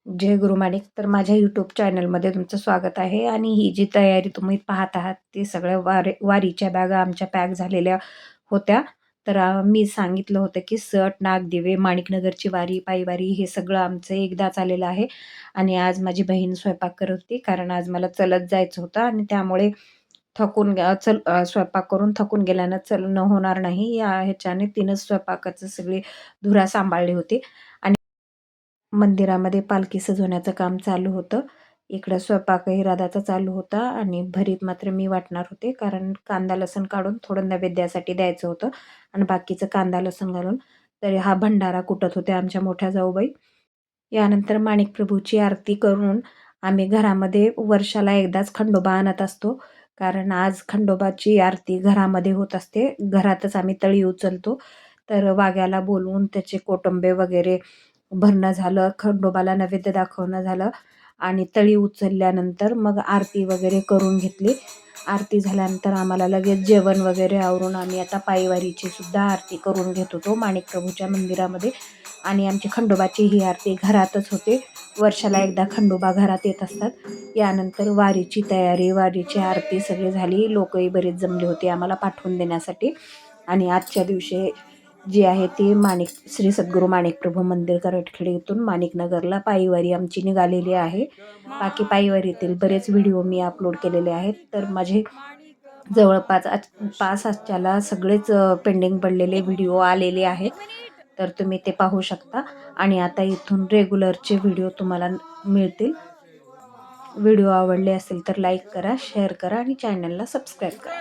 जय गुरुमाणिक. तर माझ्या यूट्यूब चॅनलमध्ये तुमचं स्वागत आहे आणि ही जी तयारी तुम्ही पाहत आहात ती सगळ्या वारीच्या बॅगा आमच्या पॅक झालेल्या होत्या. तर मी सांगितलं होतं की सट, नागदिवे, माणिकनगरची वारी, पायवारी हे सगळं आमचं एकदाच आलेलं आहे. आणि आज माझी बहीण स्वयंपाक करत होती, कारण आज मला चलत जायचं होतं आणि त्यामुळे स्वयंपाक करून थकून गेल्यानं चलणं होणार नाही या ह्याच्याने तिनंच स्वयंपाकाचं सगळी धुरा सांभाळली होती. आणि मंदिरामध्ये पालखी सजवण्याचं काम चालू होतं. इकडं स्वयंपाकही राधाचा चालू होता आणि भरीत मात्र मी वाटणार होते. कारण कांदा लसूण काढून थोडं नैवेद्यासाठी द्यायचं होतं आणि बाकीचं कांदा लसूण घालून तर हा भंडारा कुटत होते आमच्या मोठ्या जाऊबाई. यानंतर माणिक प्रभूची आरती करून आम्ही घरामध्ये वर्षाला एकदाच खंडोबा आणत असतो. कारण आज खंडोबाची आरती घरामध्ये होत असते. घरातच आम्ही तळी उचलतो. तर वाघ्याला बोलवून त्याचे कोटंबे वगैरे भरणं झालं, खंडोबाला नैवेद्य दाखवणं झालं आणि तळी उचलल्यानंतर मग आरती वगैरे करून घेतली. आरती झाल्यानंतर आम्हाला लगेच जेवण वगैरे आवरून आम्ही आता पायवारीची सुद्धा आरती करून घेत होतो माणिक प्रभूच्या मंदिरामध्ये. आणि आमची खंडोबाची ही आरती घरातच होते. वर्षाला एकदा खंडोबा घरात येत असतात. यानंतर वारीची तयारी, वारीची आरती सगळी झाली. लोकही बरेच जमले होते आम्हाला पाठवून देण्यासाठी. आणि आजच्या दिवशी जी आहे ती श्री सद्गुरू माणिकप्रभू मंदिर करटखेड येथून माणिकनगरला पायवारी आमची निघालेली आहे. बाकी पायवारीतील बरेच व्हिडिओ मी अपलोड केलेले आहेत. तर माझे जवळपास 5 आजच्याला सगळेच पेंडिंग पडलेले व्हिडिओ आलेले आहेत. तर तुम्ही ते पाहू शकता आणि आता इथून रेग्युलरचे व्हिडिओ तुम्हाला मिळतील. व्हिडिओ आवडले असेल तर लाईक करा, शेअर करा आणि चॅनलला सबस्क्राईब करा.